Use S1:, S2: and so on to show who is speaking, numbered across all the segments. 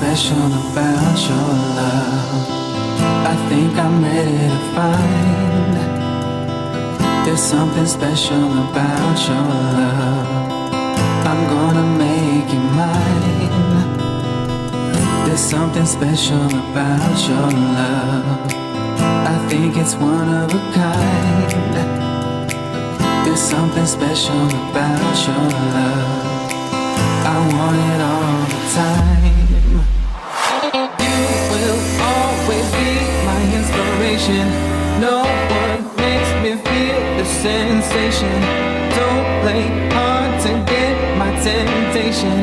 S1: special about your love. I think I'm ready to find. There's something special about your love. I'm gonna make you mine. There's something special about your love. I think it's one of a kind. There's something special about your love. I want it all the time. You will always be my inspiration. No one makes me feel the sensation. Don't play hard to get my temptation.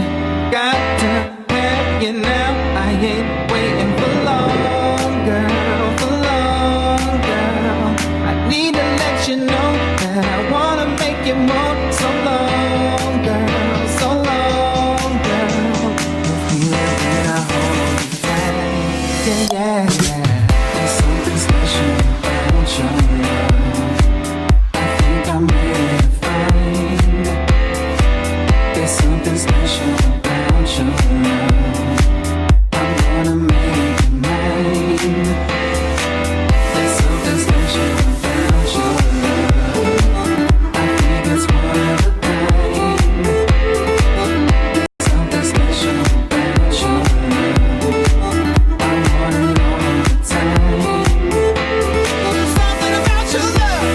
S1: Got to have you now. I ain't waiting for long, girl, for long, girl. I need to let you know that I wanna make you more. So long, girl, so long, girl. You feel it when I hold you tight. Yeah, yeah, yeah. There's something special about your love. I think I'm ready to find. There's something special about your love. I'm gonna make you mine. There's something special about your love. I think it's one of a kind. There's something special about your love. I want it all the time. Something about your love.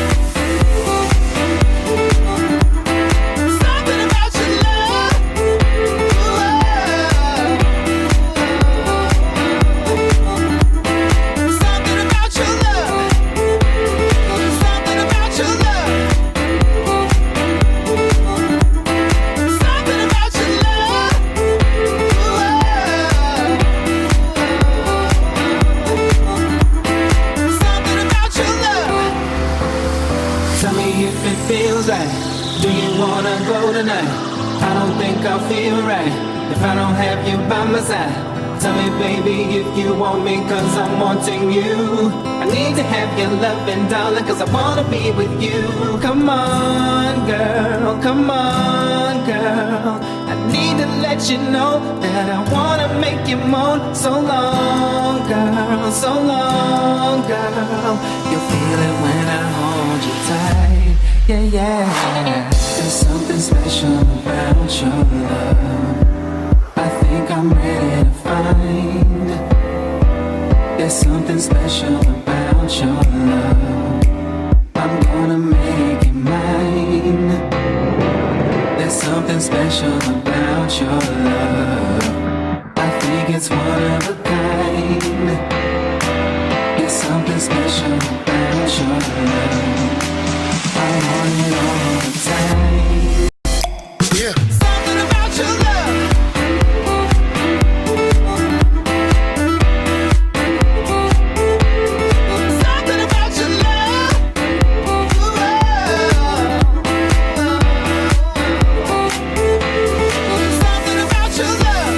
S1: Something about your love. Something about your love. Something about your love. Something about your love. Something about your love. Tell me if it feels right. Do you wanna go tonight? I don't think I'll feel right if I don't have you by my side. Tell me, baby, if you want me, cause I'm wanting you. I need to have your loving, darling, cause I wanna be with you. Come on, girl, come on, girl. I need to let you know that I wanna make you moan. So long, girl, so long, girl. You'll feel it when I hold you tight. Yeah, yeah. There's something special about your love. I think I'm ready to find. There's something special about your love. I'm gonna make it mine. There's something special about your love. I think it's one of a kind. There's something special about your love. I want it all the time.
S2: Yeah.
S1: Something about your love. Something about your love. Something about your love.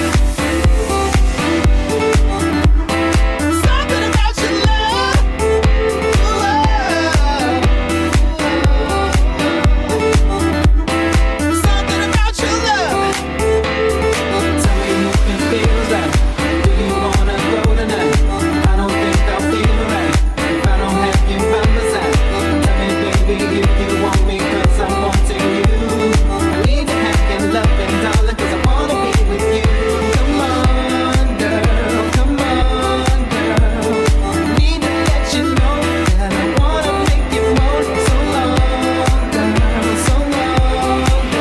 S1: Something about your love. Something about your love. Tell me if it feels right. Do you wanna go tonight? I don't think I'll feel right if I don't have you by my side. Tell me, baby, if you want me, cause I'm wanting you. I need to have your loving, darling, cause I wanna be with you. Come on, girl, come on, girl. Need to let you know that I wanna make you more. So long, girl, so long, girl.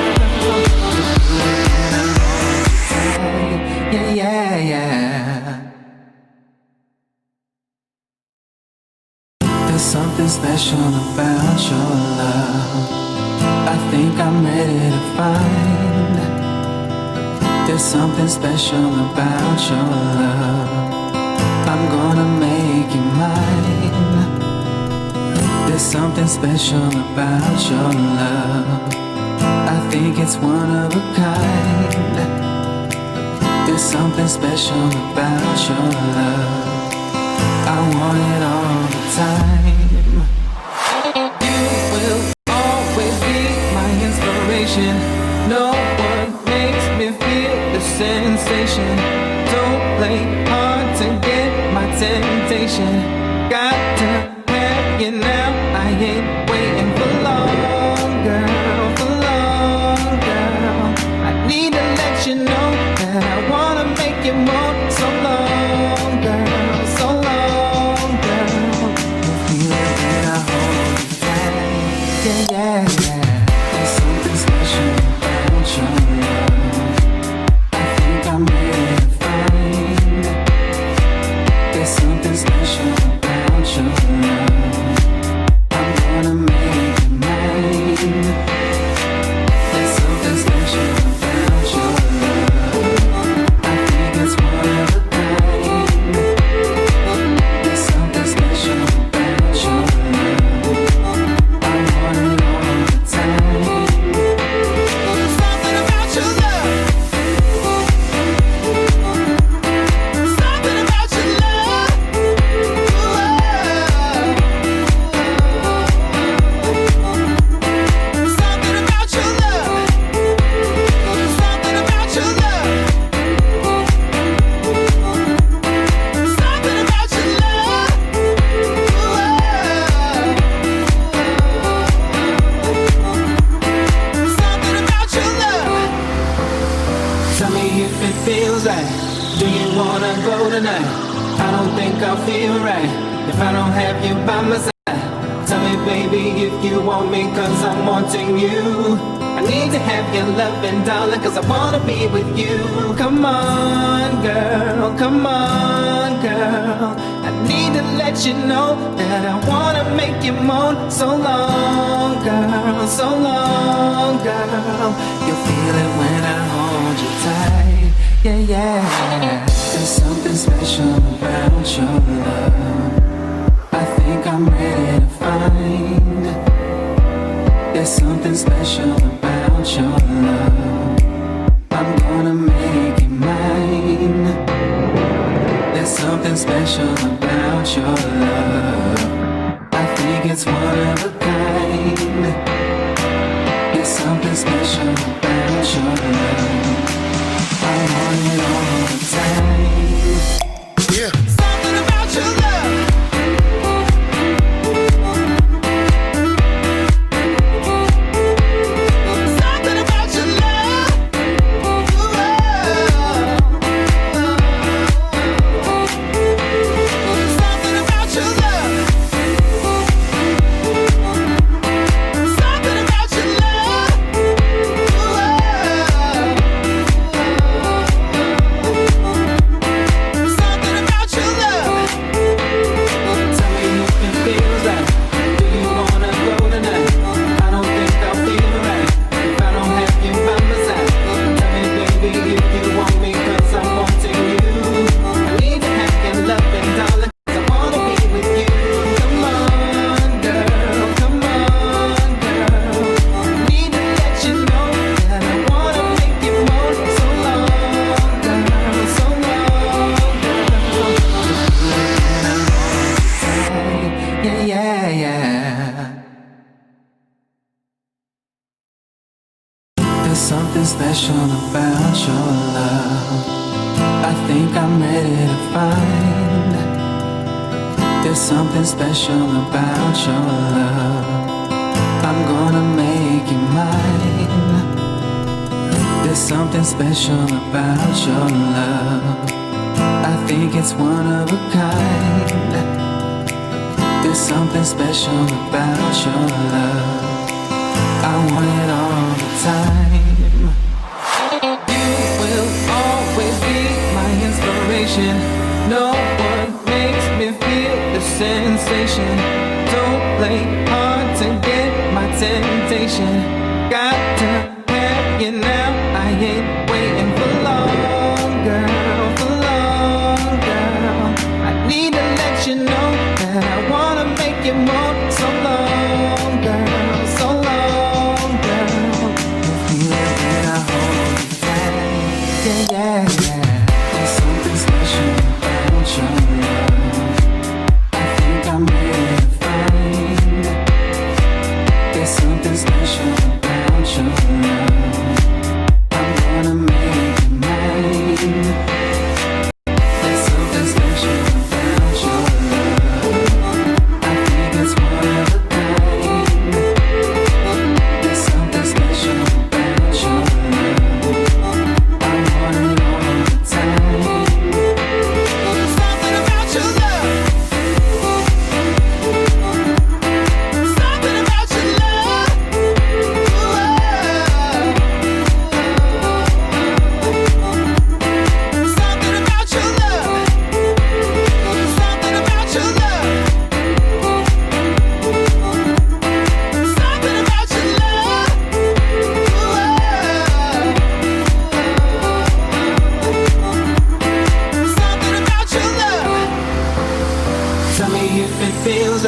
S1: Yeah, yeah, yeah. There's something special about your love. I think I'm ready to find. There's something special about your love. I'm gonna make you mine. There's something special about your love. I think it's one of a kind. There's something special about your love. I want it all the time. You will always be my inspiration. No one makes me feel the sensation. Don't play you now. I ain't waiting for long, girl, for long, girl. I need to let you know that I wanna make you more. So long, girl, so long, girl. You feel it when I hold you tight. Yeah, yeah, yeah. There's something special about your love. I think I'm ready to find. There's something special about your love. I'm gonna make you mine. There's something special about your love. I think it's one of a kind. There's something special about your love. I want it all the time. Something about your love. Something about your love. Something about your love. Something about your love. Something about your love. Something about your love. Tell me if it feels right. Do you wanna go tonight? I don't think I'll feel right if I don't have you by my side. Tell me, baby, if you want me, cause I'm wanting you. I need to have your loving, darling, cause I wanna be with you. Come on, girl, come on, girl. I need to let you know that I wanna make you moan. So long, girl, so long, girl. You'll feel it when I hold you tight. Yeah, yeah. There's something special about your love. I think I'm ready to find. There's something special about your love. I'm gonna make it mine. There's something special about your love. I think it's one of a kind. There's something special about your love. I want it all the time.
S2: Yeah.
S1: Something about your love. Something about your love. Something about your love. Something about your love. Something about your love. Tell me if it feels right. Do you wanna go tonight? I don't think I'll feel right if I don't have you by my side. Tell me, baby, if you want me, cause I'm wanting you. I need to have your loving, darling, cause I wanna be with you. Come on, girl, come on, girl. Need to let you know that I wanna make you more. So long, girl, so long, girl. Yeah, yeah, yeah. There's something special about your love. I think I'm ready to find. There's something special about your love. I'm gonna make you mine. There's something special about your love. I think it's one of a kind. There's something special about your love. I want it all the time. You will always be my inspiration. No one makes me feel the sensation. Don't play hard to get my temptation. Got to have you now. I ain't waiting for long, girl, for long, girl. I need to let you know that I wanna make you more. So long, girl, so long, girl. You feel it when I hold you tight. Yeah, yeah, yeah. There's something special about your love. I think I'm ready to find. There's something special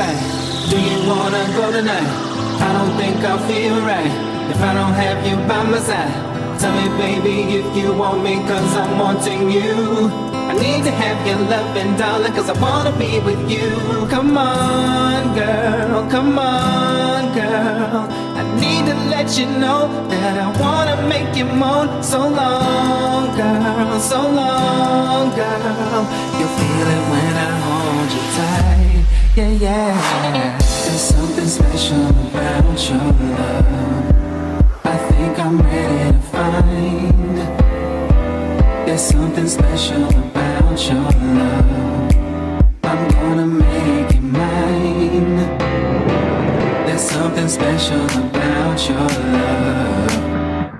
S1: right? Do you wanna go tonight? I don't think I'll feel right if I don't have you by my side. Tell me baby if you want me, cause I'm wanting you. I need to have your loving, darling, cause I wanna be with you. Come on girl, come on girl, I need to let you know that I wanna make you moan. So long girl, so long girl, you'll feel it when I hold you tight. Yeah, yeah. There's something special about your love, I think I'm ready to find. There's something special about your love, I'm gonna make it mine. There's something special about your love,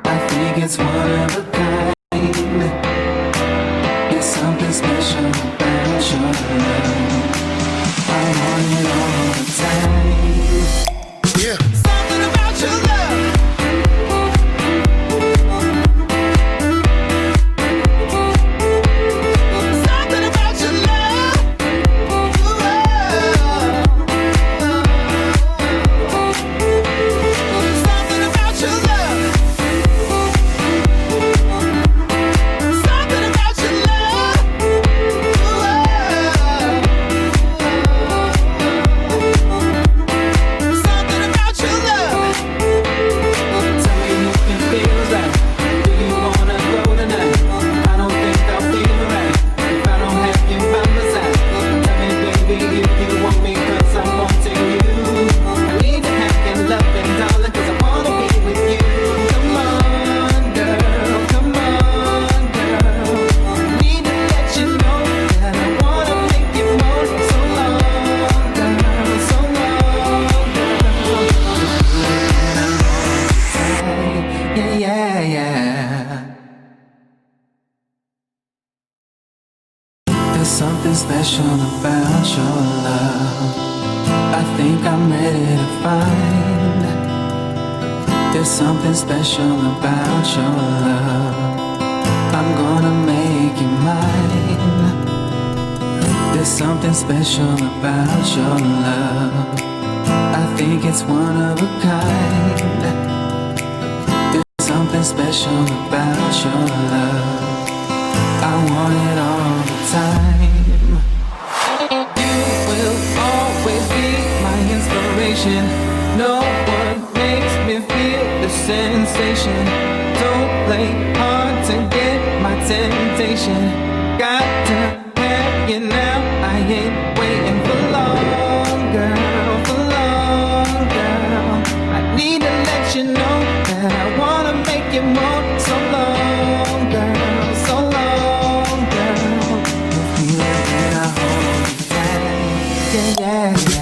S1: I think it's one of a kind. There's something special about your love, I want it all the time. Yeah. Something about your love. Something about your love. Something about your love. Something about your love. Something about your love. Tell me if it feels right. Do you wanna go tonight? I don't think I'll feel right if I don't have you by my side. Tell me baby if you want me, cause I'm wanting you. I need to have your loving, darling, cause I wanna be with you. Come on girl, come on girl, I need to let you know that I wanna make you more. So long girl, so long girl, yeah, yeah, yeah. There's something special about your love, I think I'm ready to find. There's something special about your love, I'm gonna make you mine. There's something special about your love, I think it's one of a kind. There's something special about your love, I want it all the time. You will always be my inspiration. No one makes me feel the sensation. Don't play hard to get my temptation. Got to have you now, I ain't waiting for long girl, for long girl. I need to let you know that I wanna make you more. So long girl, so long girl, you feel it when I hold you tight. Yeah, yeah, yeah.